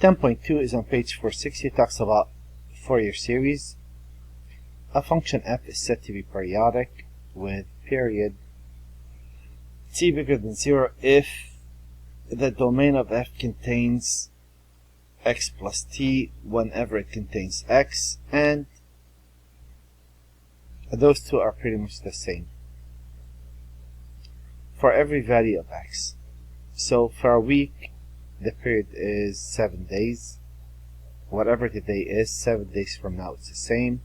10.2 is on page 460. It talks about Fourier series. A function f is said to be periodic with period t bigger than 0 if the domain of f contains x plus t whenever it contains x, and those two are pretty much the same for every value of x. So for a week, the period is 7 days. Whatever the day is, 7 days from now it's the same.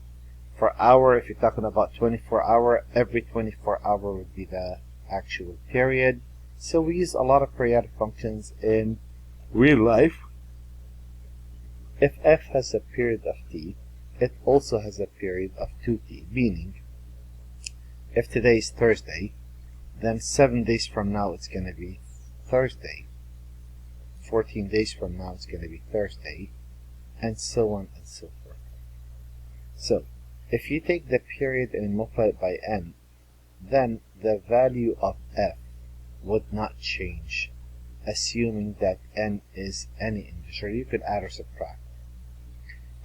For hour, if you're talking about 24 hour, every 24 hour would be the actual period. So we use a lot of periodic functions in real life. If f has a period of t, it also has a period of 2t, meaning if today is Thursday, then 7 days from now it's going to be Thursday. 14 days from now it's going to be Thursday, and so on and so forth. So if you take the period and multiply it by n, then the value of f would not change, assuming that n is any integer. You could add or subtract.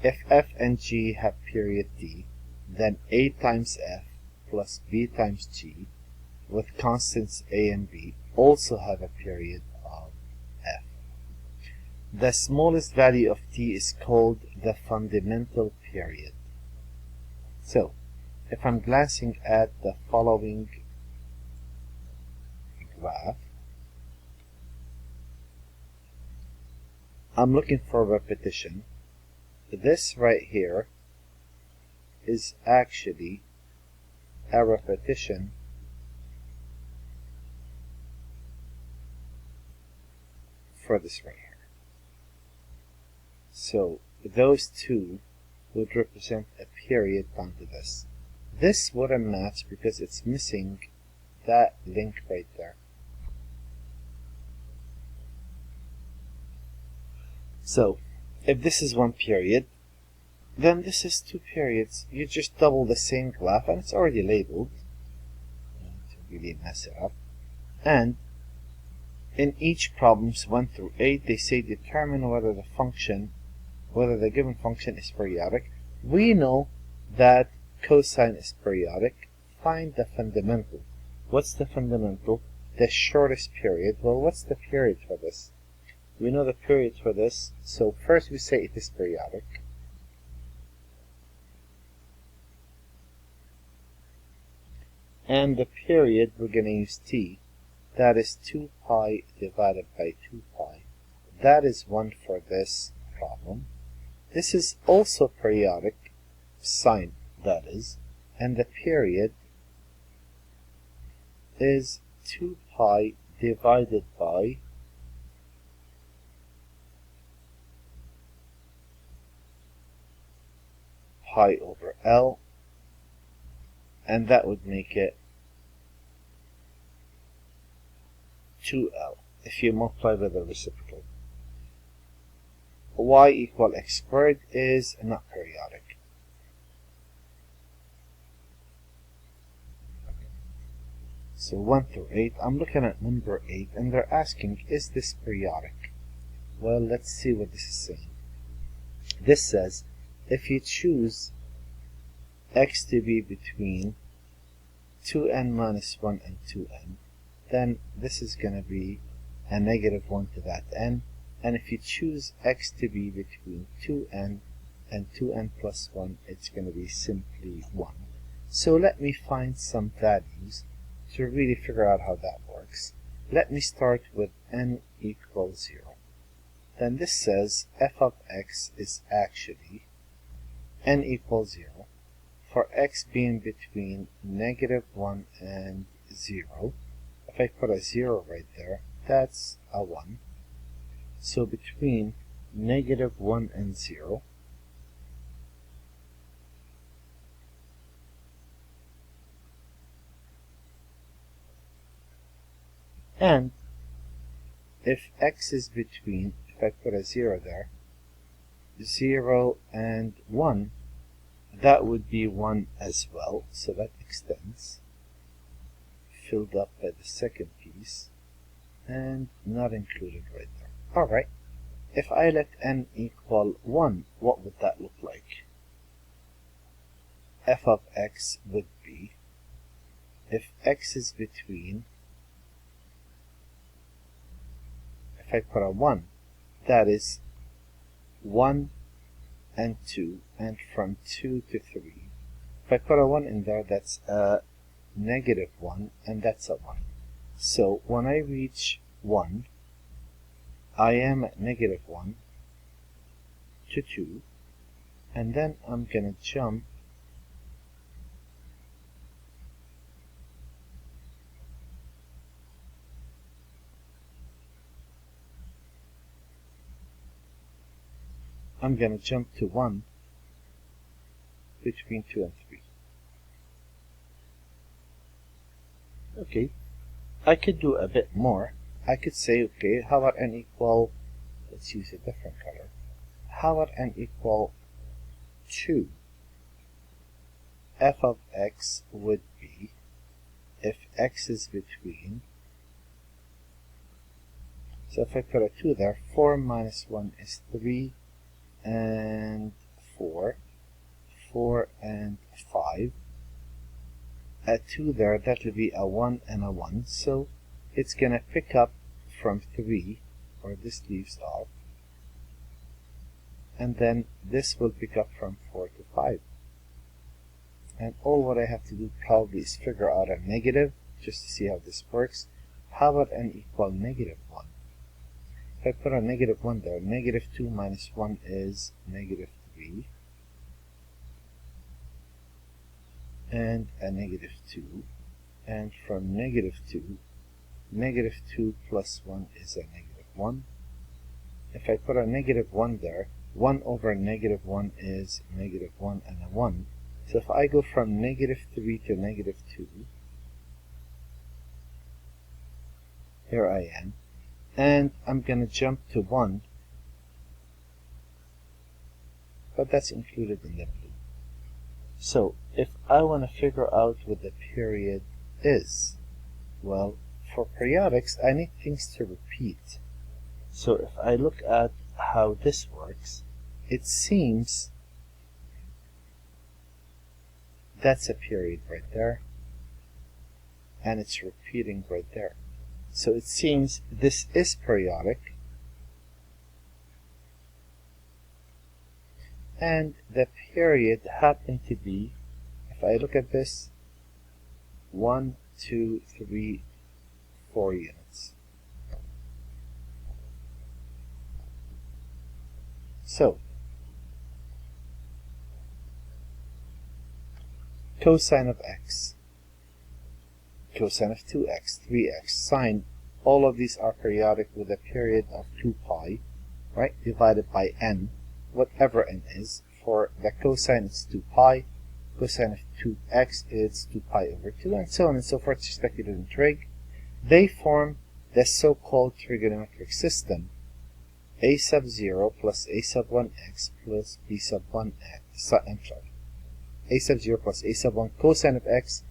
If f and g have period t, then a times f plus b times g with constants a and b also have a period of f. The smallest value of t is called the fundamental period. So, if I'm glancing at the following graph, I'm looking for repetition. This right here is actually a repetition for this right here. So those two would represent a period down to this. This wouldn't match because it's missing that link right there. So if this is one period, then this is two periods. You just double the same graph, and it's already labeled to really mess it up. And in each problems 1 through 8, they say determine whether the given function is periodic. We know that cosine is periodic. Find the fundamental. What's the fundamental? The shortest period. Well, what's the period for this? We know the period for this, so first we say it is periodic. And the period, we're going to use t. That is 2 pi divided by 2 pi. That is 1 for this problem. This is also periodic, sine that is, and the period is 2 pi divided by pi over L, and that would make it 2L if you multiply by the reciprocal. Y equal x squared is not periodic. So 1 through 8, I'm looking at number 8, and they're asking, is this periodic? Well, let's see what this is saying. This says, if you choose x to be between 2n minus 1 and 2n, then this is going to be a negative 1 to that n. And if you choose x to be between 2n and 2n plus 1, it's going to be simply 1. So let me find some values to really figure out how that works. Let me start with n equals 0. Then this says f of x is actually n equals 0 for x being between negative 1 and 0. If I put a 0 right there, that's a 1. So between negative 1 and 0, and if x is between, if I put a 0 there, 0 and 1, that would be 1 as well, so that extends, filled up by the second piece, and not included right there. Alright, If I let n equal 1, what would that look like? F of x would be, if x is between, if I put a 1, that is 1 and 2, and from 2 to 3. If I put a 1 in there, that's a negative 1, and that's a 1. So when I reach 1, I am at negative 1 to 2, and then I'm going to jump to 1 between 2 and 3. Okay, I could do a bit more. I could say, okay, how about n equal, let's use a different color. How about n equal 2? F of x would be, if x is between, so if I put a 2 there, 4 minus 1 is 3 and 4, 4 and 5. A 2 there, that will be a 1 and a 1, so it's going to pick up from 3, or this leaves off, and then this will pick up from 4 to 5. And all what I have to do probably is figure out a negative, just to see how this works. How about n equal negative 1? If I put a negative 1 there, negative 2 minus 1 is negative 3, and a negative 2, and from negative 2, negative 2 plus 1 is a negative 1. If I put a negative 1 there, 1 over negative 1 is negative 1 and a 1. So if I go from negative 3 to negative 2, here I am, and I'm going to jump to 1, but that's included in the blue. So if I want to figure out what the period is, well, for periodics, I need things to repeat. So if I look at how this works, it seems that's a period right there, and it's repeating right there. So it seems this is periodic, and the period happened to be, if I look at this, 1, 2, 3, 4 units. So cosine of x, cosine of 2x, 3x, sine, all of these are periodic with a period of 2 pi, right, divided by n, whatever n is. For the cosine it's 2 pi, cosine of 2x is 2 pi over 2, and so on and so forth, respected in trig. They form the so-called trigonometric system a sub 0 plus a sub 1x plus b sub 1x, I'm sorry, a sub 0 plus a sub 1 cosine of x,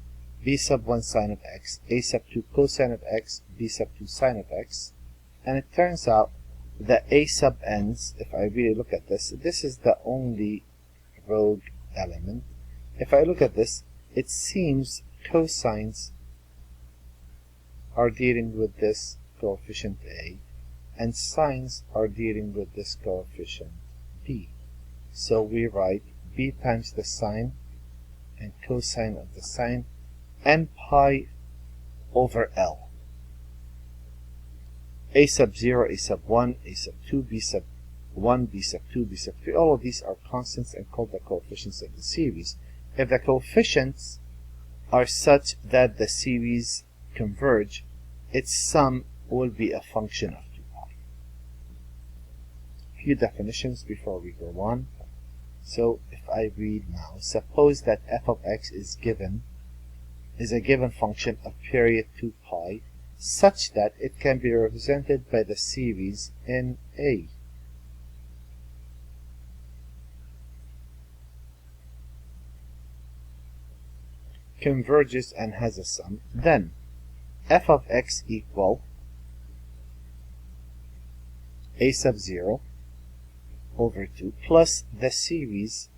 b sub 1 sine of x, a sub 2 cosine of x, b sub 2 sine of x. And it turns out that a sub n's, if I really look at this, this is the only rogue element. If I look at this, it seems cosines are dealing with this coefficient a, and sines are dealing with this coefficient b. So we write b times the sine and cosine of the sine, n pi over L. A sub 0, A sub 1, A sub 2, B sub 1, B sub 2, B sub 3, all of these are constants and called the coefficients of the series. If the coefficients are such that the series converge, its sum will be a function of 2 pi. Few definitions before we go on. So if I read now, suppose that f of x is a given function of period 2 pi, such that it can be represented by the series in A. Converges and has a sum, then f of x equal a sub 0 over 2 plus the series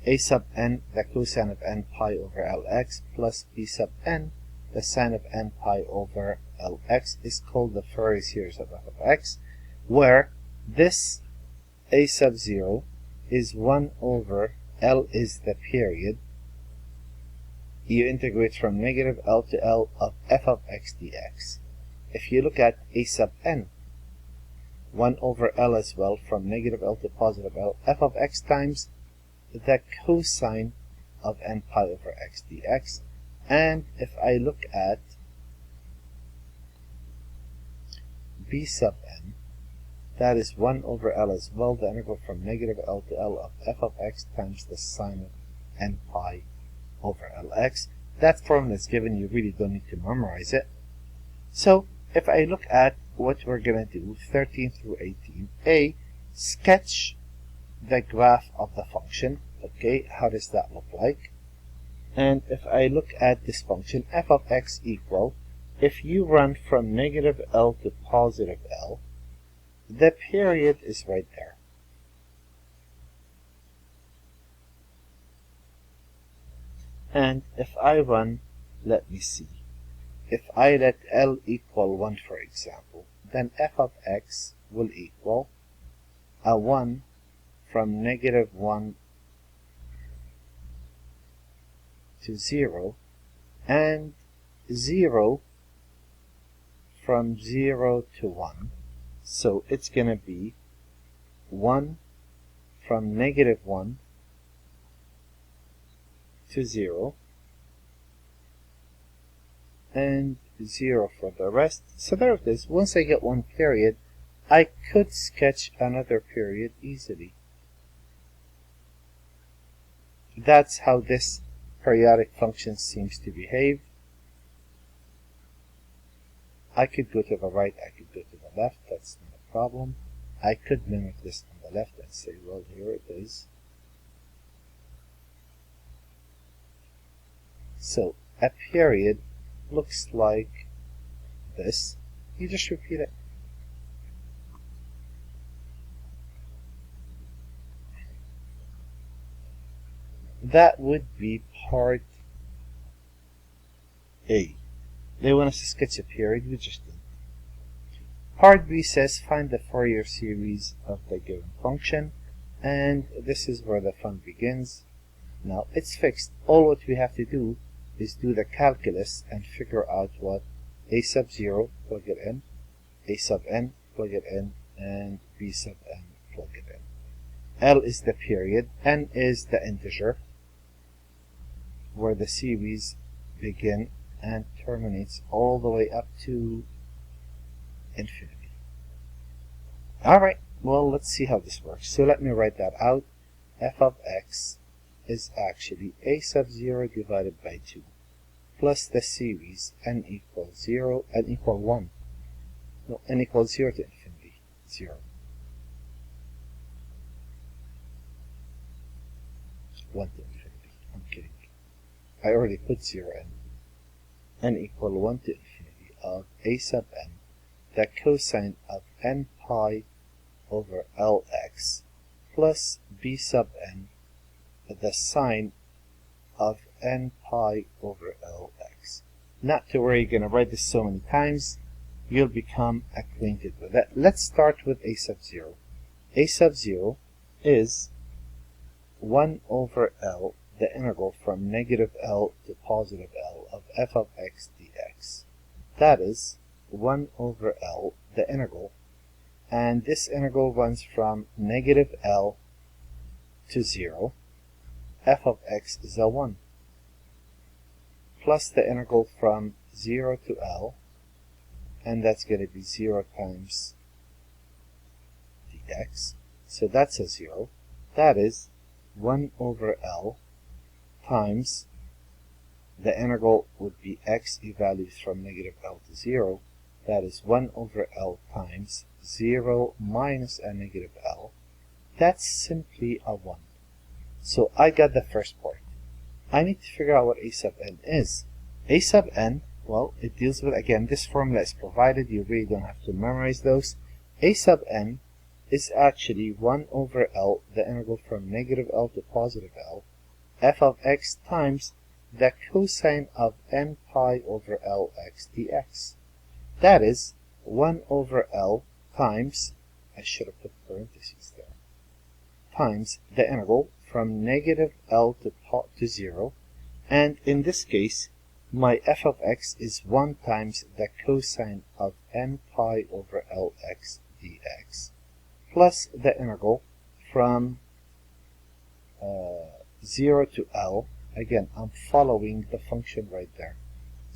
a sub n, the cosine of n pi over lx, plus b sub n, the sine of n pi over lx, is called the Fourier series of f of x, where this a sub 0 is 1 over L is the period. You integrate from negative L to L of f of x dx. If you look at a sub n, 1 over L as well, from negative L to positive L, f of x times the cosine of n pi over x dx. And if I look at b sub n, that is 1 over L as well, the integral from negative L to L of f of x times the sine of n pi over Lx. That formula is given, you really don't need to memorize it. So if I look at what we're going to do, 13 through 18, A, sketch the graph of the function. Okay, how does that look like? And if I look at this function, f of x equal, if you run from negative L to positive L, the period is right there. And if I run, let me see, if I let L equal 1, for example, then f of x will equal a 1 from negative 1 to 0, and 0 from 0 to 1. So it's going to be 1 from negative 1 to 0, and 0 for the rest. So there it is. Once I get one period, I could sketch another period easily. That's how this periodic function seems to behave. I could go to the right, I could go to the left, that's not a problem. I could mimic this on the left and say, well, here it is. So a period looks like this. You just repeat it. That would be part A. They want us to sketch a period, we just did. Part B says find the Fourier series of the given function, and this is where the fun begins. Now it's fixed. All what we have to do is do the calculus and figure out what a sub 0, plug it in, a sub n, plug it in, and b sub n, plug it in. L is the period, n is the integer where the series begin and terminates all the way up to infinity. Alright, well, let's see how this works. So let me write that out. F of x is actually a sub 0 divided by 2 plus the series n equals 0, n equal 1. No, n equals 0 to infinity. 0. 1 to infinity. I'm kidding. I already put 0 in. N equal 1 to infinity of a sub n, the cosine of n pi over Lx, plus b sub n, the sine of n pi over Lx. Not to worry, you're going to write this so many times, you'll become acquainted with that. Let's start with a sub 0. A sub 0 is 1 over L, the integral from negative L to positive L of f of x dx. That is 1 over L, the integral, and this integral runs from negative L to 0. F of x is a 1, plus the integral from 0 to L, and that's going to be 0 times dx. So that's a 0. That is 1 over L times the integral would be x evaluates from negative L to 0. That is 1 over L times 0 minus a negative L. That's simply a 1. So I got the first part. I need to figure out what a sub n is. A sub n, well, it deals with, again, this formula is provided. You really don't have to memorize those. A sub n is actually 1 over L, the integral from negative L to positive L, f of x times the cosine of n pi over Lx dx. That is 1 over L times, I should have put parentheses there, times the integral from negative L to 0, and in this case, my f of x is 1 times the cosine of n pi over Lx dx, plus the integral from 0 to L. Again, I'm following the function right there.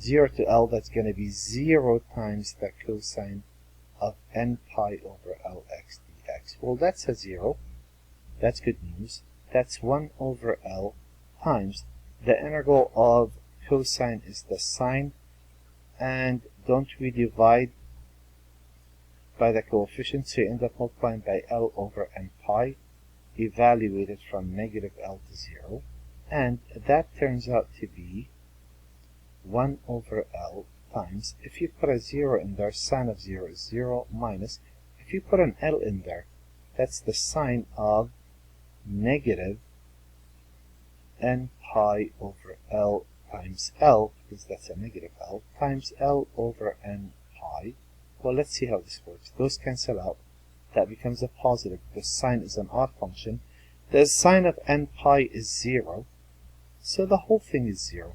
0 to L, that's going to be 0 times the cosine of n pi over Lx dx. Well, that's a 0. That's good news. That's 1 over L times the integral of cosine is the sine, and don't we divide by the coefficient, so you end up multiplying by L over n pi, evaluated from negative L to 0, and that turns out to be 1 over L times, if you put a 0 in there, sine of 0 is 0, minus, if you put an L in there, that's the sine of negative n pi over L times L, because that's a negative L, times L over n pi. Well, let's see how this works. Those cancel out. That becomes a positive because sine is an odd function. The sine of n pi is 0, so the whole thing is 0.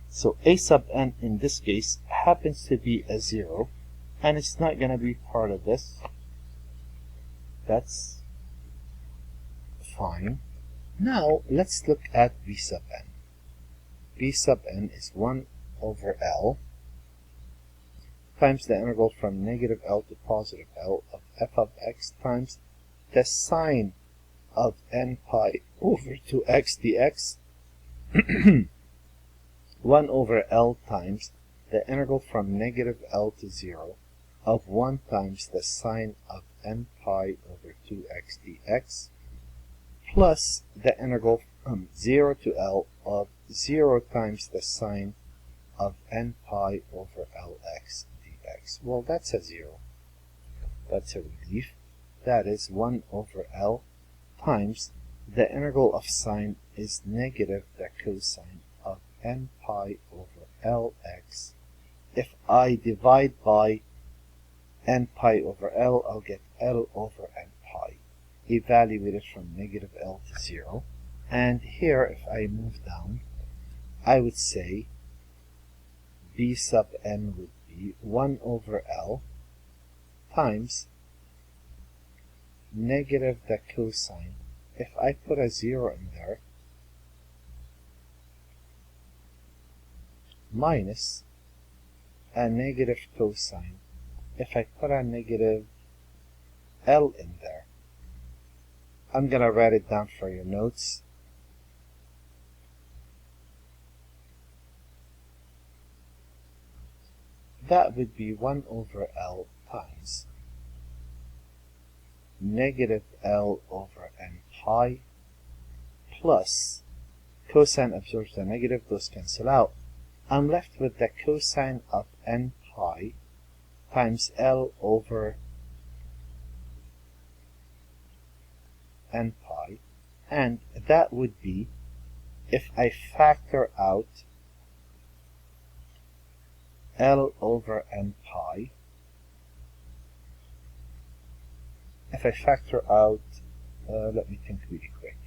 So a sub n in this case happens to be a 0, and it's not going to be part of this. That's fine. Now let's look at b sub n. b sub n is 1 over L times the integral from negative L to positive L of f of x times the sine of n pi over 2x dx. 1 over L times the integral from negative L to 0 of 1 times the sine of n pi over 2x dx, plus the integral from 0 to L of 0 times the sine of n pi over Lx dx. Well, that's a 0. That's a relief. That is 1 over L times the integral of sine is negative the cosine of n pi over Lx. If I divide by n pi over L, I'll get L over n pi, evaluated from negative L to 0. And here, if I move down, I would say b sub n would be 1 over L times negative the cosine. If I put a 0 in there, minus a negative cosine. If I put a negative L in there, I'm going to write it down for your notes. That would be 1 over L times negative L over n pi plus cosine absorbs the negative, those cancel out. I'm left with the cosine of n pi times L over n pi, and that would be, if I factor out L over n pi, if I factor out, let me think really quick.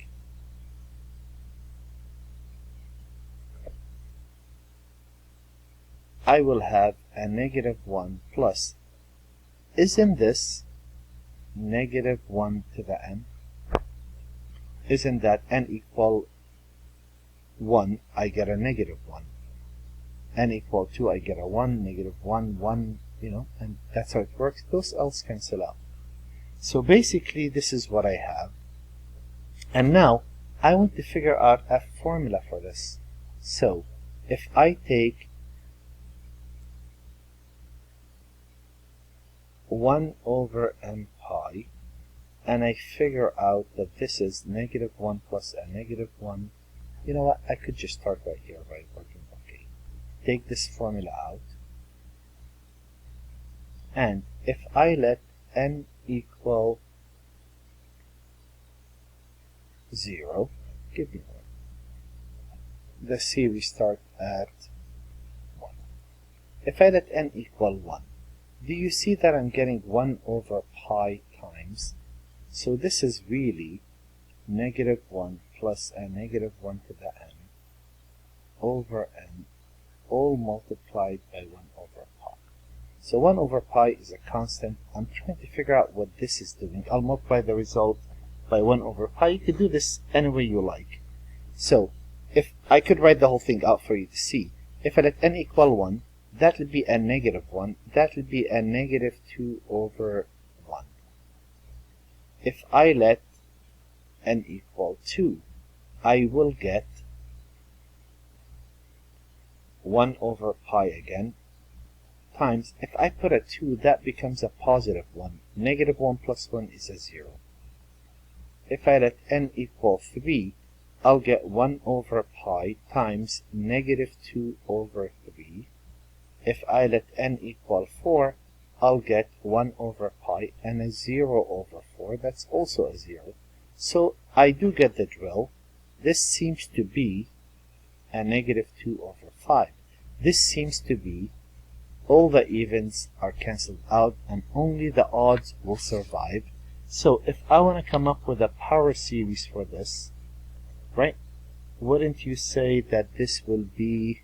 I will have a negative 1 plus, isn't this negative 1 to the n? Isn't that n equal 1, I get a negative 1. N equal 2, I get a 1, negative 1, 1, and that's how it works. Those L's cancel out. So basically, this is what I have. And now, I want to figure out a formula for this. So, if I take 1 over n pi, and I figure out that this is negative 1 plus a negative 1, you know what, I could just start right here by working, okay. Take this formula out, and if I let n equal 0. Give me 1. The series starts at 1. If I let n equal 1, do you see that I'm getting 1 over pi times? So this is really negative 1 plus a negative 1 to the n over n, all multiplied by 1 over pi. So 1 over pi is a constant. I'm trying to figure out what this is doing. I'll multiply the result by 1 over pi. You could do this any way you like. So if I could write the whole thing out for you to see. If I let n equal 1, that would be a negative 1. That would be a negative 2 over 1. If I let n equal 2, I will get 1 over pi again, times, if I put a 2, that becomes a positive 1. Negative 1 plus 1 is a 0. If I let n equal 3, I'll get 1 over pi times negative 2 over 3. If I let n equal 4, I'll get 1 over pi and a 0 over 4. That's also a 0. So I do get the drill. This seems to be a negative 2 over 5. This seems to be all the evens are cancelled out and only the odds will survive. So if I want to come up with a power series for this, right, wouldn't you say that this would be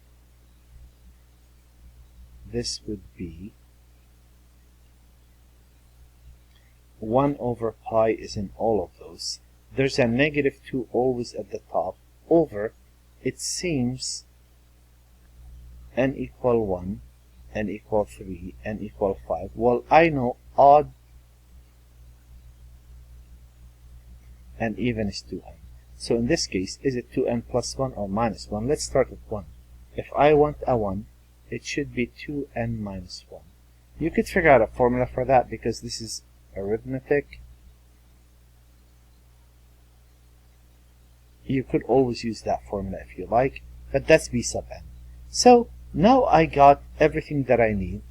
1 over pi is in all of those. There's a negative 2 always at the top, over, it seems, n equal 1, n equal 3, n equal 5. Well, I know odd and even is 2n. So in this case, is it 2n plus 1 or minus 1? Let's start with 1. If I want a 1, it should be 2n minus 1. You could figure out a formula for that because this is arithmetic. You could always use that formula if you like, but that's b sub n. So now I got everything that I need.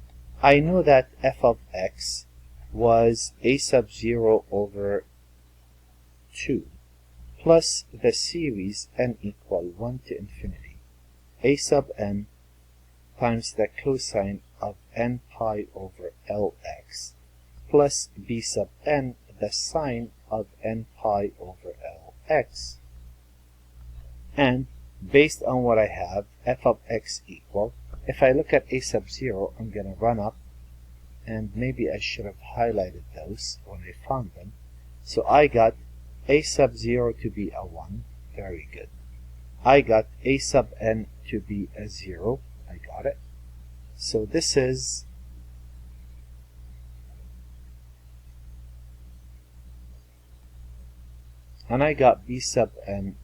I know that f of x was a sub 0 over 2 plus the series n equal 1 to infinity. A sub n times the cosine of n pi over Lx plus b sub n, the sine of n pi over Lx. And based on what I have, f of x equal, if I look at a sub 0, I'm going to run up, and maybe I should have highlighted those when I found them. So I got a sub 0 to be a 1, very good. I got a sub n to be a 0, I got it. So this is and I got b sub n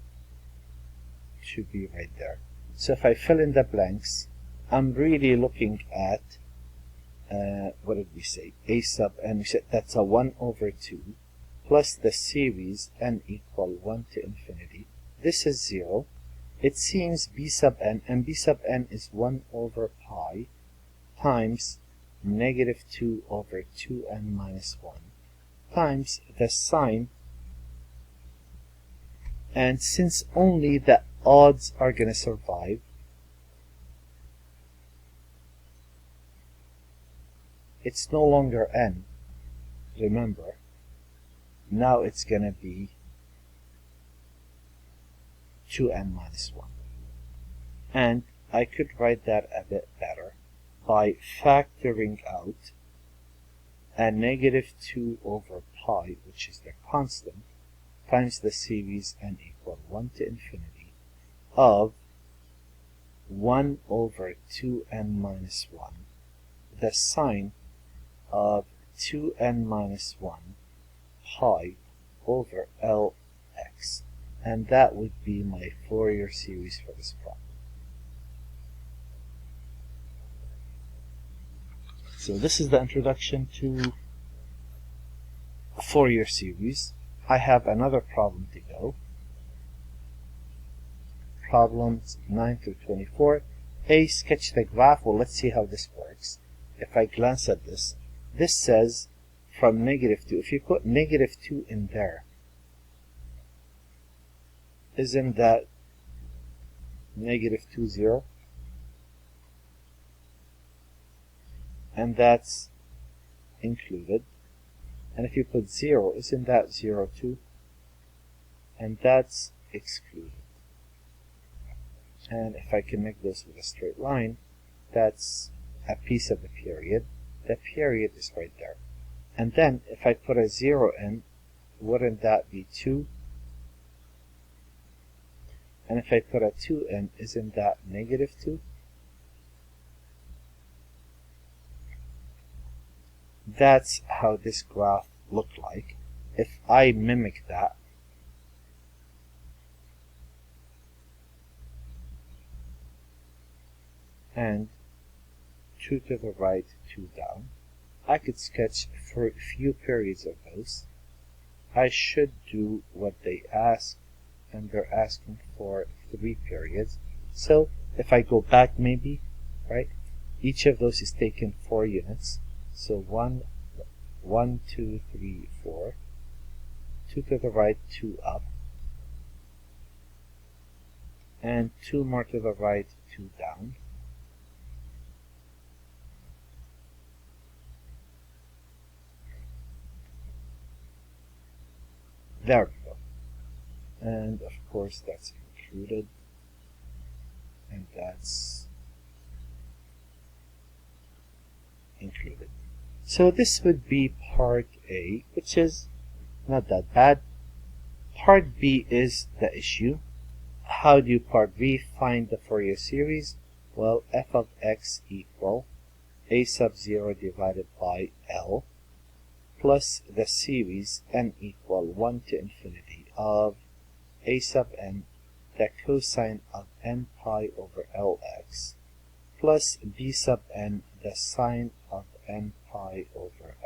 to be right there. So if I fill in the blanks, I'm really looking at what did we say? A sub n, we said that's a 1 over 2 plus the series n equal 1 to infinity. This is 0. It seems b sub n, and b sub n is 1 over pi times negative 2 over 2n minus 1 times the sine, and since only the odds are going to survive, it's no longer n, remember, now it's going to be 2n minus 1. And I could write that a bit better by factoring out a negative 2 over pi, which is the constant, times the series n equal 1 to infinity of 1 over 2n minus 1, the sine of 2n minus 1 pi over Lx. And that would be my Fourier series for this problem. So this is the introduction to Fourier series. I have another problem to go. Problems 9 through 24. A, sketch the graph. Well, let's see how this works. If I glance at this, this says from negative 2. If you put negative 2 in there, isn't that negative 2, 0? And that's included. And if you put 0, isn't that 0, 2? And that's excluded. And if I connect those with a straight line, that's a piece of the period. The period is right there. And then if I put a 0 in, wouldn't that be 2? And if I put a 2 in, isn't that negative 2? That's how this graph looked like. If I mimic that, and 2 to the right, 2 down, I could sketch for a few periods of those. I should do what they ask, and they're asking for 3 periods. So if I go back maybe, right, each of those is taken 4 units. So 1, 2, 3, 4, 2 to the right, 2 up, and 2 more to the right, 2 down. There we go. And of course that's included, and that's included. So this would be part A, which is not that bad. Part B is the issue. How do you part B find the Fourier series? Well, f of x equal a sub 0 divided by L plus the series n equal 1 to infinity of a sub n, the cosine of n pi over Lx, plus b sub n, the sine of n pi over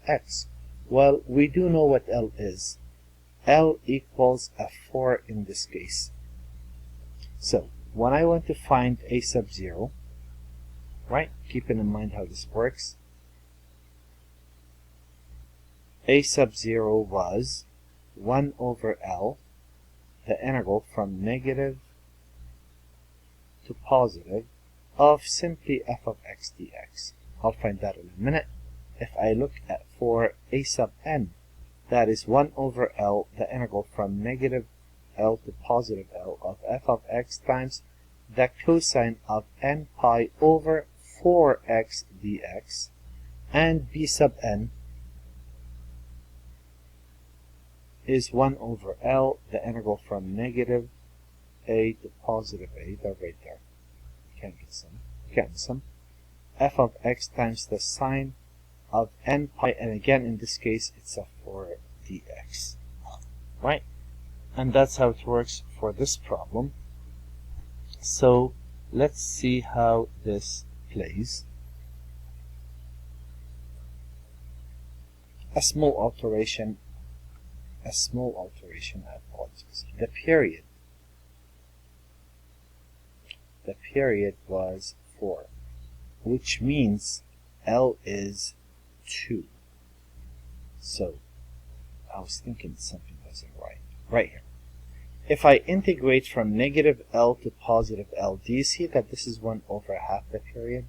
Lx. Well, we do know what L is. L equals a 4 in this case. So, when I want to find a sub 0, right, keeping in mind how this works, a sub 0 was 1 over L, the integral from negative to positive of simply f of x dx. I'll find that in a minute. If I look at for a sub n, that is 1 over L, the integral from negative L to positive L of f of x times the cosine of n pi over 4x dx, and b sub n is 1 over L, the integral from negative a to positive a. They're right there. Can't miss them. F of x times the sine of n pi, and again in this case it's a 4 dx. Right? And that's how it works for this problem. So let's see how this plays. A small alteration, I apologize. The period was 4, which means L is 2. So I was thinking something wasn't right. Right here. If I integrate from negative L to positive L, do you see that this is 1 over half the period?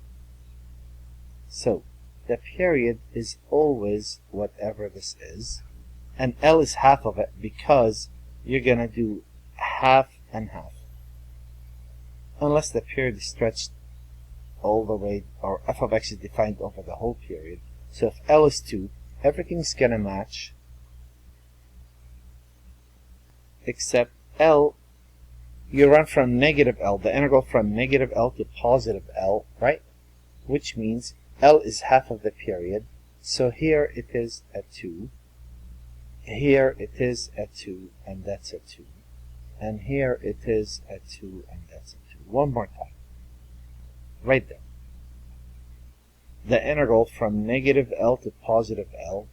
So the period is always whatever this is, and L is half of it because you're going to do half and half. Unless the period is stretched all the way, or f of x is defined over the whole period. So if L is 2, everything's going to match except L, you run from negative L, the integral from negative L to positive L, right? Which means L is half of the period. So here it is a 2. Here it is a 2, and that's a 2. And here it is a 2, and that's a 2. One more time. Right there. The integral from negative L to positive L,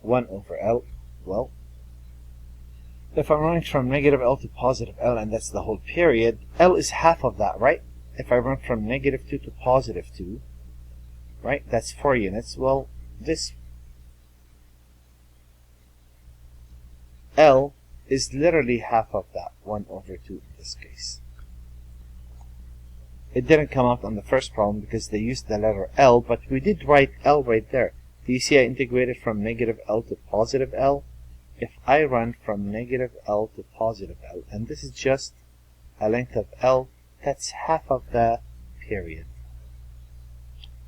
1 over L, well, if I'm running from negative L to positive L, and that's the whole period, L is half of that, right? If I run from negative 2 to positive 2, right, that's 4 units. Well, this L is literally half of that, 1 over 2 in this case. It didn't come out on the first problem because they used the letter L, but we did write L right there. Do you see I integrated from negative L to positive L? If I run from negative L to positive L, and this is just a length of L, that's half of the period.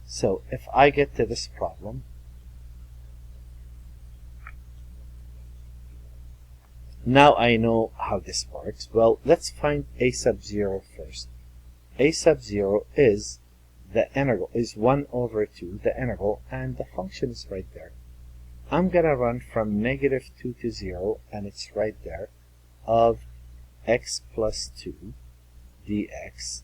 So if I get to this problem, now I know how this works. Well, let's find a sub 0 first. A sub 0 is the integral, is 1 over 2, the integral, and the function is right there. I'm going to run from negative 2 to 0, and it's right there, of x plus 2 dx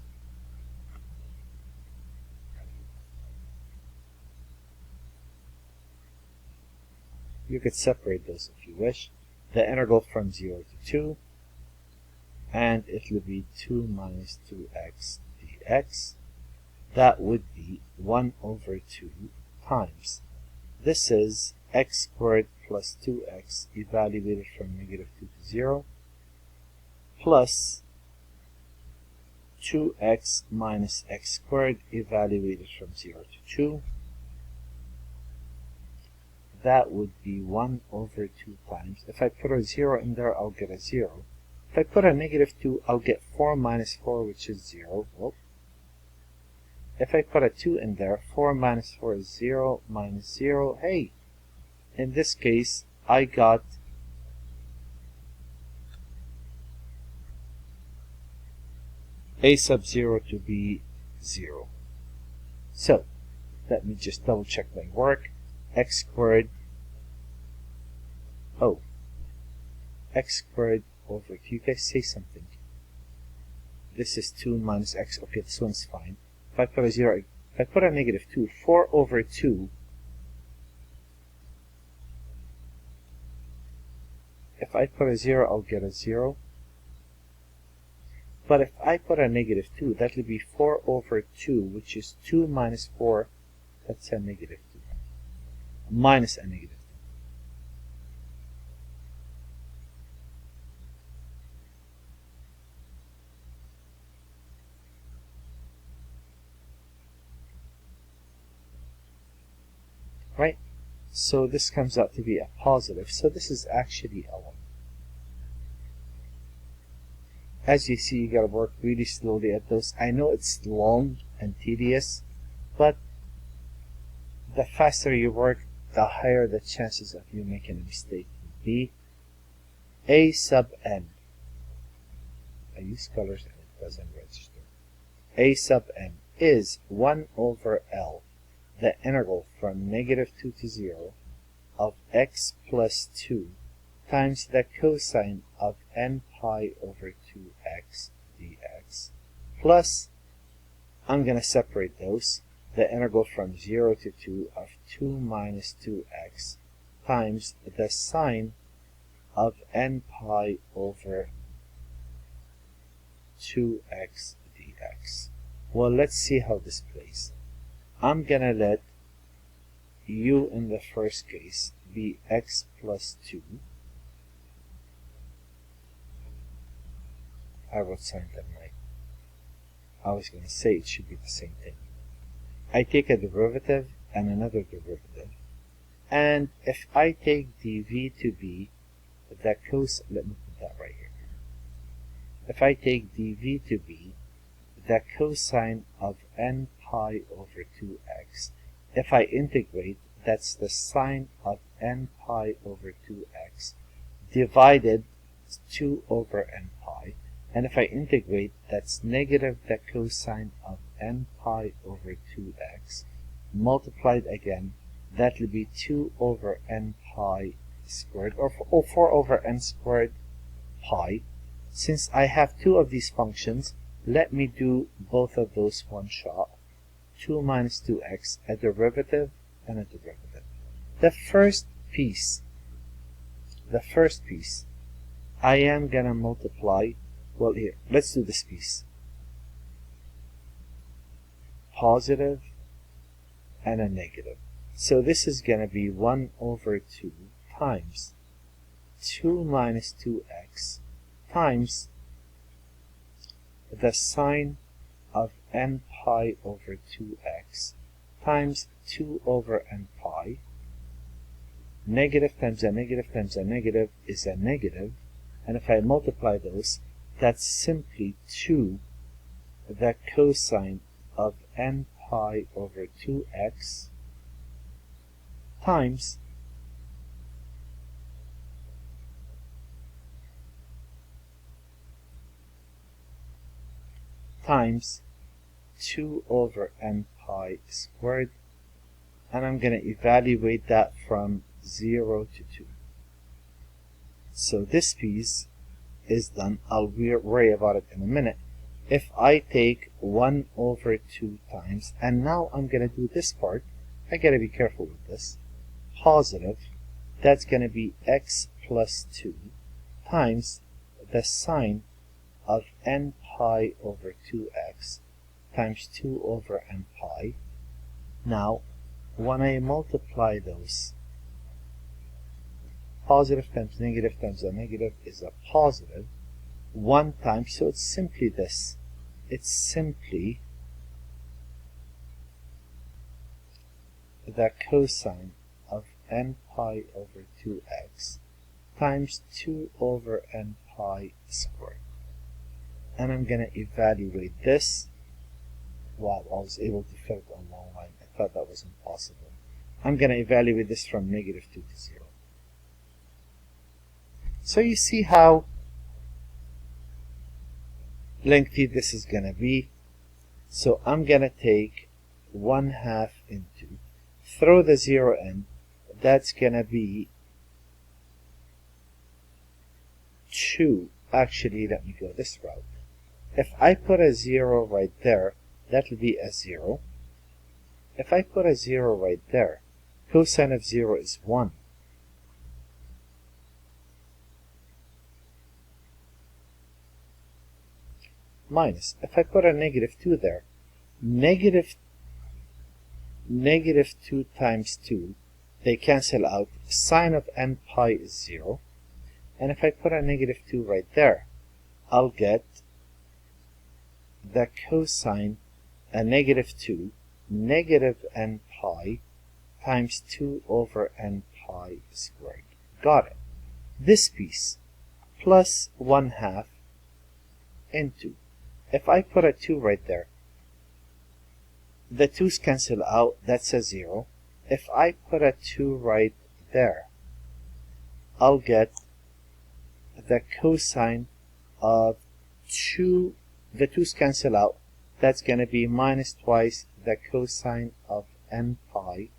you could separate those if you wish. The integral from 0 to 2, and it will be 2 minus 2x dx. That would be 1 over 2 times. This is x squared plus 2x evaluated from negative 2 to 0, plus 2x minus x squared evaluated from 0 to 2. That would be 1 over 2 times. If I put a 0 in there, I'll get a 0. If I put a negative 2, I'll get 4 minus 4, which is 0. Well, if I put a 2 in there, 4 minus 4 is 0, minus 0. Hey, in this case, I got a sub 0 to be 0. So, let me just double check my work. X squared, x squared over 2. You guys say something. This is 2 minus x. Okay, this one's fine. If I put a 0, if I put a negative 2, 4 over 2. If I put a 0, I'll get a 0. But if I put a negative 2, that will be 4 over 2, which is 2 minus 4. That's a negative 2. Minus a negative 2. Right? So this comes out to be a positive. So this is actually a 1. As you see, you gotta work really slowly at those. I know it's long and tedious, but the faster you work, the higher the chances of you making a mistake would be. A sub n. I use colors and it doesn't register. A sub n is 1 over L, the integral from negative 2 to 0 of x plus 2 times the cosine of n pi over 2x dx, plus, I'm going to separate those, the integral from 0 to 2 of 2 minus 2x times the sine of n pi over 2x dx. Well, let's see how this plays. I'm going to let u in the first case be x plus 2. I wrote sine that right. I was going to say it should be the same thing. I take a derivative and another derivative. And if I take dv to be the cosine, let me put that right here. If I take dv to be the cosine of n pi over 2x, if I integrate, that's the sine of n pi over 2x divided 2 over n pi. And if I integrate, that's negative the cosine of n pi over 2x multiplied again, that will be 2 over n pi squared, or 4 over n squared pi. Since I have two of these functions, let me do both of those one shot. 2 minus 2x, a derivative and a derivative. The first piece, I am gonna multiply, well here, let's do this piece. Positive and a negative. So this is gonna be 1 over 2 times 2 minus 2x times the sine of n pi over 2x times 2 over n pi. Negative times a negative times a negative is a negative, and if I multiply those, that's simply 2 the cosine of n pi over 2x times times 2 over n pi squared, and I'm going to evaluate that from 0 to 2. So this piece is done. I'll worry about it in a minute. If I take 1 over 2 times, and now I'm going to do this part, I got to be careful with this, positive, that's going to be x plus 2 times the sine of n pi over 2x times 2 over n pi. Now, when I multiply those, positive times a negative is a positive. 1 times, so it's simply this. It's simply the cosine of n pi over 2x times 2 over n pi squared. And I'm going to evaluate this. Wow, I was able to fit it on one line. I thought that was impossible. I'm going to evaluate this from negative 2 to 0. So you see how lengthy this is going to be. So I'm going to take 1/2 into, throw the 0 in, that's going to be 2. Actually, let me go this route. If I put a 0 right there, that will be a 0. If I put a 0 right there, cosine of 0 is 1. Minus, if I put a negative 2 there, negative 2 times 2, they cancel out. Sine of n pi is 0. And if I put a negative 2 right there, I'll get the cosine, a negative 2, negative n pi times 2 over n pi squared. Got it. This piece plus 1/2 into, if I put a 2 right there, the 2's cancel out, that's a 0. If I put a 2 right there, I'll get the cosine of 2, the 2's cancel out, that's going to be minus twice the cosine of n pi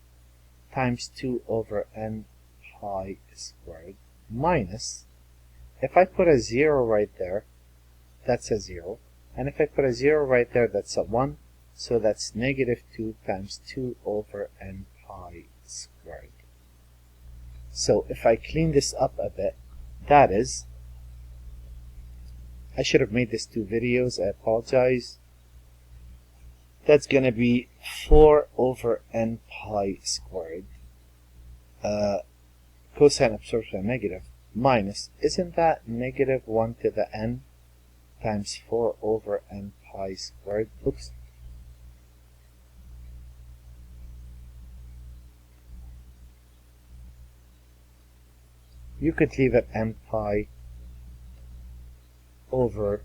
times 2 over n pi squared, minus, if I put a 0 right there, that's a 0. And if I put a 0 right there, that's a 1. So that's negative 2 times 2 over n pi squared. So if I clean this up a bit, that is, I should have made this 2 videos, I apologize. That's going to be 4 over n pi squared. Cosine absorption negative, minus, isn't that negative 1 to the n times 4 over n pi squared? Oops. You could leave it n pi over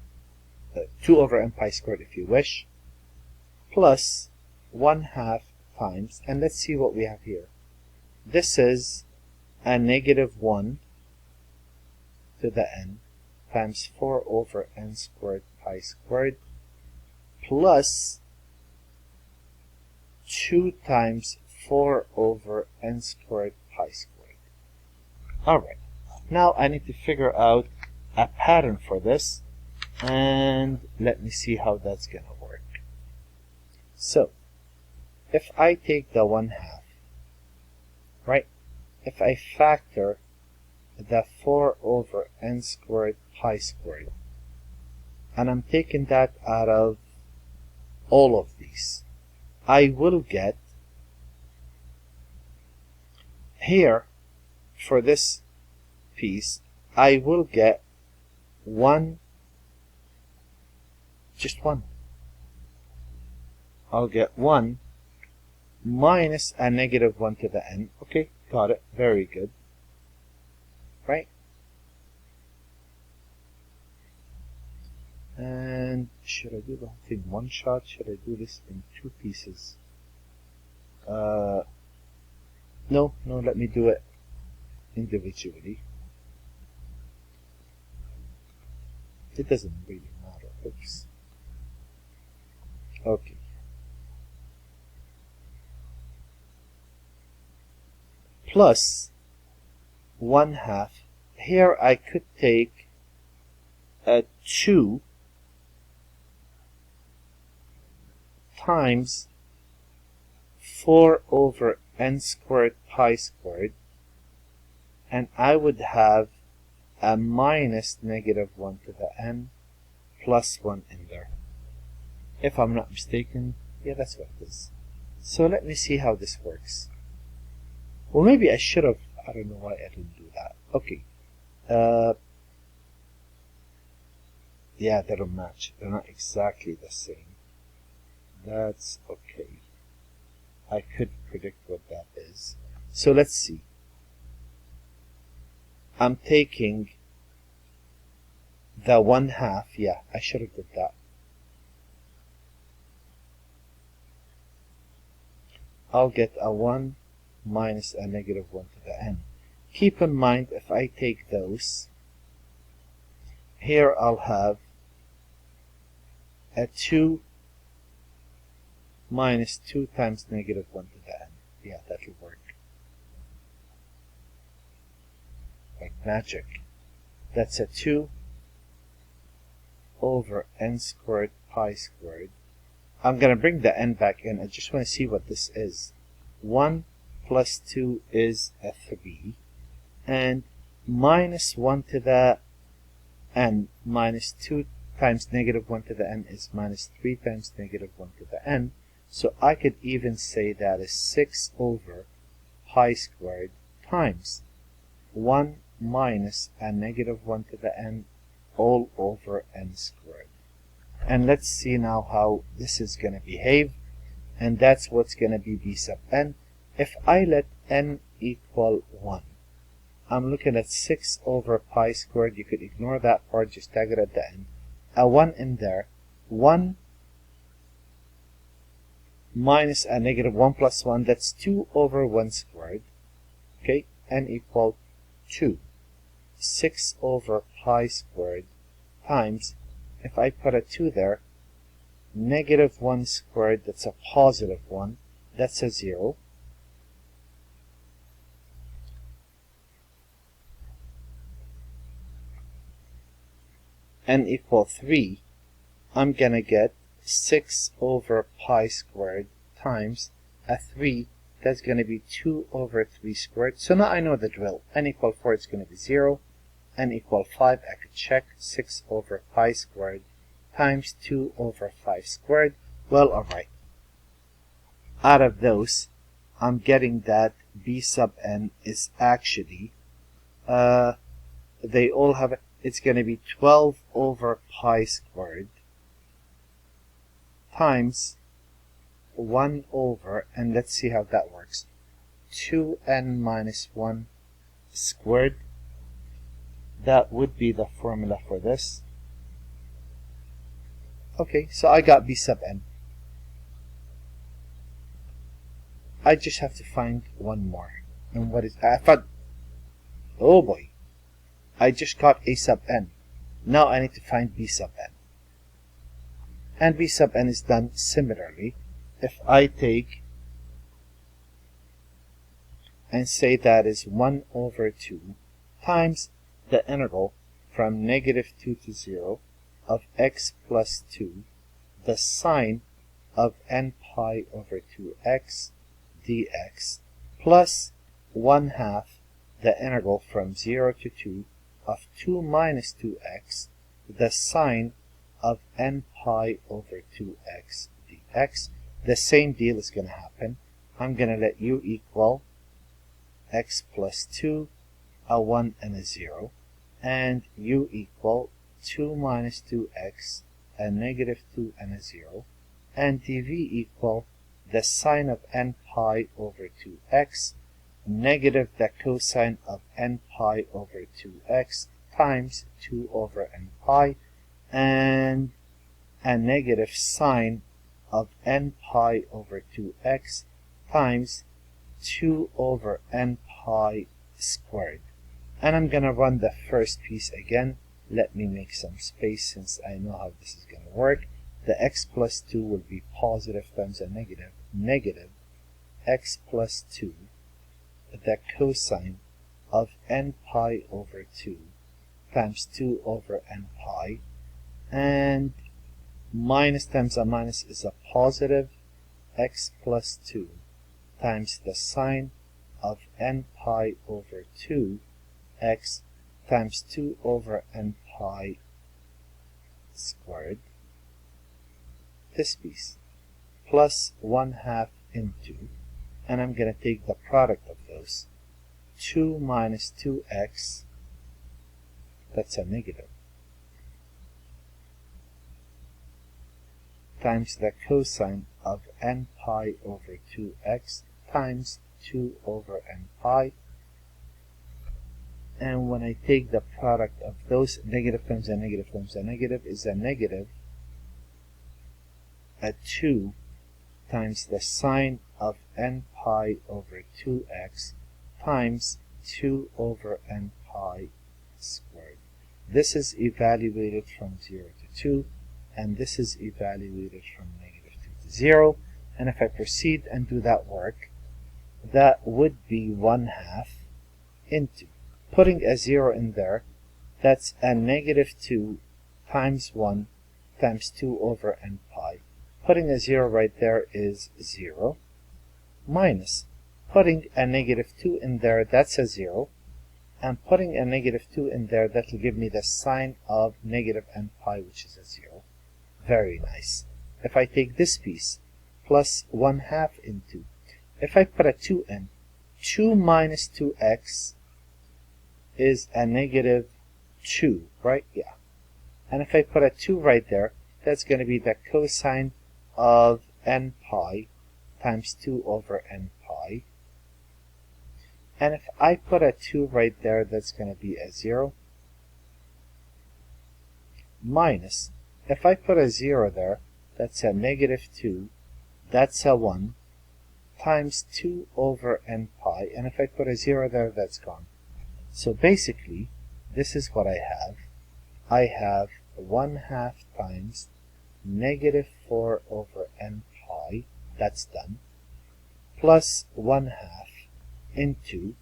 2 over n pi squared if you wish, plus 1/2 times, and let's see what we have here. This is a negative 1 to the n times 4 over n squared pi squared, plus 2 times 4 over n squared pi squared. Alright, now I need to figure out a pattern for this, and let me see how that's going to work. So, if I take the 1/2, right, if I factor the 4 over n squared pi squared, and I'm taking that out of all of these, I will get here, for this piece, I will get 1, just 1. I'll get 1 minus a negative 1 to the n. Okay, got it. Very good. Right? And should I do the whole thing one shot? Should I do this in 2 pieces? No, let me do it individually. It doesn't really matter. Oops. Okay. Plus 1/2. Here I could take a 2 times 4 over n squared pi squared, and I would have a minus negative 1 to the n plus 1 in there. If I'm not mistaken, yeah, that's what it is. So let me see how this works. Well, maybe I should have, I don't know why I didn't do that. Okay. Yeah, they don't match. They're not exactly the same. That's okay. I could predict what that is. So let's see. I'm taking the 1/2. Yeah, I should have did that. I'll get a 1 minus a negative 1 to the n. Keep in mind, if I take those, here I'll have a 2 minus 2 times negative 1 to the n. Yeah, that'll work. Like magic. That's a 2 over n squared pi squared. I'm going to bring the n back in. I just want to see what this is. 1 plus 2 is a 3. And minus 1 to the n minus 2 times negative 1 to the n is minus 3 times negative 1 to the n. So I could even say that is 6 over pi squared times 1 minus a negative 1 to the n all over n squared. And let's see now how this is going to behave. And that's what's going to be b sub n. If I let n equal 1, I'm looking at 6 over pi squared. You could ignore that part, just tag it at the end. A 1 in there. 1 minus a negative 1 plus 1, that's 2 over 1 squared. Okay, n equal 2. 6 over pi squared times, if I put a 2 there, negative 1 squared, that's a positive 1, that's a 0. N equal 3, I'm gonna get 6 over pi squared times a 3, that's gonna be 2 over 3 squared. So now I know the drill. N equal 4, it's gonna be 0. N equal 5, I could check 6 over pi squared times 2 over 5 squared. Well, alright. Out of those, I'm getting that b sub n is actually, they all have, it's going to be 12 over pi squared times 1 over, and let's see how that works, 2n minus 1 squared. That would be the formula for this. Okay, so I got b sub n. I just have to find one more. And what is, I thought, oh boy, I just got a sub n. Now I need to find b sub n. And b sub n is done similarly. If I take and say that is 1 over 2 times the integral from negative 2 to 0 of x plus 2, the sine of n pi over 2x dx, plus 1/2 the integral from 0 to 2 of 2 minus 2x, the sine of n pi over 2x dx. The same deal is going to happen. I'm going to let u equal x plus 2, a 1 and a 0, and u equal 2 minus 2x, a negative 2 and a 0, and dv equal the sine of n pi over 2x negative the cosine of n pi over 2x times 2 over n pi, and a negative sine of n pi over 2x times 2 over n pi squared. And I'm going to run the first piece again. Let me make some space since I know how this is going to work. The x plus 2 will be positive times a negative, negative x plus 2, the cosine of n pi over 2 times 2 over n pi, and minus times a minus is a positive, x plus 2 times the sine of n pi over 2 x times 2 over n pi squared, this piece, plus 1/2 into, and I'm going to take the product of those, 2 minus 2x, that's a negative, times the cosine of n pi over 2x times 2 over n pi. And when I take the product of those, negative times a negative times a negative is a negative, a 2 times the sine of n pi over 2x times 2 over n pi squared. This is evaluated from 0 to 2, and this is evaluated from negative 2 to 0. And if I proceed and do that work, that would be 1/2 into, putting a 0 in there, that's a negative 2 times 1 times 2 over n pi. Putting a 0 right there is 0, minus putting a negative 2 in there, that's a 0, and putting a negative 2 in there, that will give me the sine of negative n pi, which is a 0. Very nice. If I take this piece, plus 1/2 into, if I put a 2 in, 2 minus 2x is a negative 2, right? Yeah. And if I put a 2 right there, that's going to be the cosine of n pi times 2 over n pi. And if I put a 2 right there, that's going to be a 0. Minus, if I put a 0 there, that's a negative 2, that's a 1, times 2 over n pi. And if I put a 0 there, that's gone. So basically, this is what I have. I have 1/2 times negative 4 over n pi, that's done, plus 1/2 into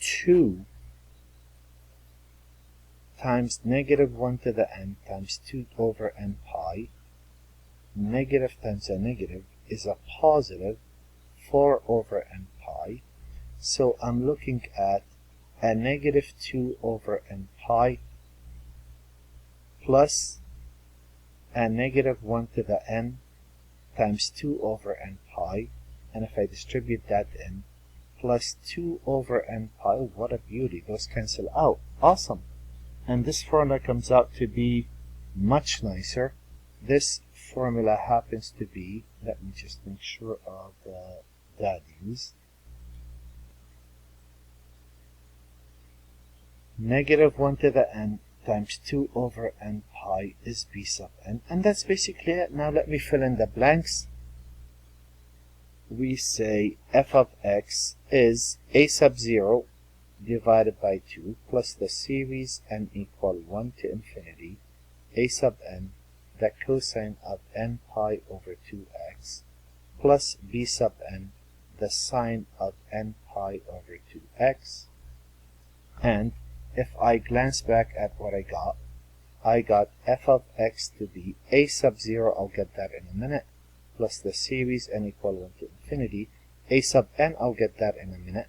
2 times negative 1 to the n times 2 over n pi. Negative times a negative is a positive 4 over n pi. So I'm looking at a negative 2 over n pi plus a negative 1 to the n times 2 over n pi, and if I distribute that in, plus 2 over n pi. What a beauty, those cancel out. Awesome. And this formula comes out to be much nicer. This formula happens to be, let me just make sure of the values, negative 1 to the n times 2 over n pi is b sub n. And that's basically it. Now let me fill in the blanks. We say f of x is a sub 0 divided by 2 plus the series n equal 1 to infinity a sub n, the cosine of n pi over 2x, plus b sub n, the sine of n pi over 2x. And if I glance back at what I got f of x to be a sub 0, I'll get that in a minute, plus the series n equal 1 to infinity, a sub n, I'll get that in a minute.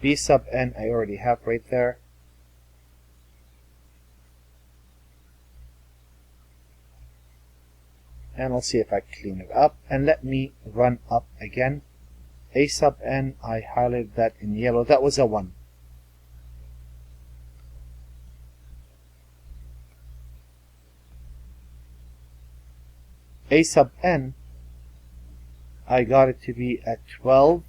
B sub n I already have right there. And I'll see if I clean it up. And let me run up again. A sub n, I highlighted that in yellow. That was a 1. A sub n, I got it to be at 12.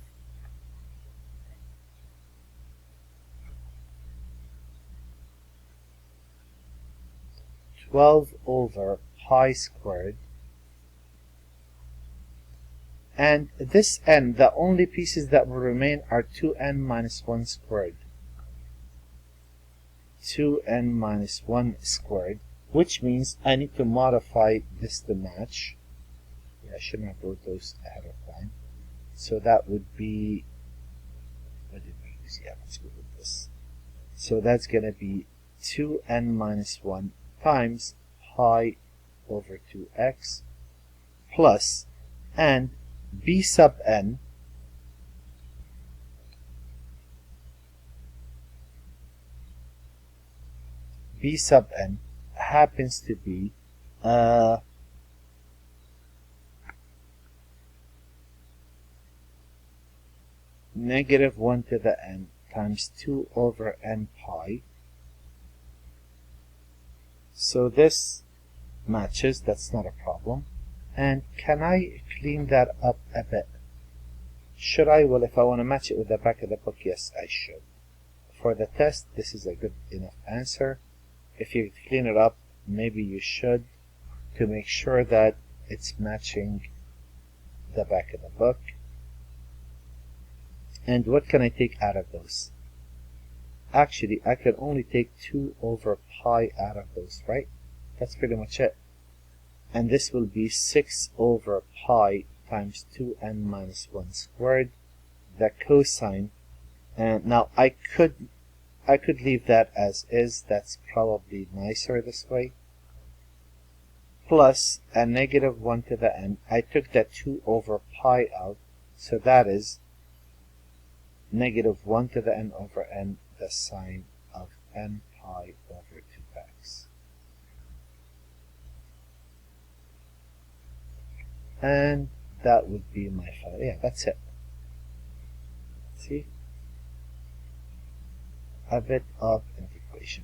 12 over pi squared. And this n, the only pieces that will remain are 2n minus 1 squared. 2n minus 1 squared, which means I need to modify this to match. Yeah, I shouldn't have wrote those ahead of time. So that would be, what did we use? Yeah, let's go with this. So that's going to be 2n minus 1 times pi over 2x plus, and b sub n, b sub n happens to be negative 1 to the n times 2 over n pi. So this matches, that's not a problem. And can I clean that up a bit? Should I? Well, if I want to match it with the back of the book, yes, I should. For the test, this is a good enough answer. If you clean it up, maybe you should, to make sure that it's matching the back of the book. And what can I take out of those? Actually, I can only take 2 over pi out of those, right? That's pretty much it. And this will be 6 over pi times 2n minus 1 squared, the cosine. And now I could leave that as is. That's probably nicer this way. Plus a negative 1 to the n. I took that 2 over pi out, so that is negative 1 to the n over n, the sine of n pi over 2x. And that would be my final. Yeah, that's it. See? A bit of integration.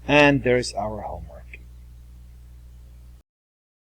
And there's our homework.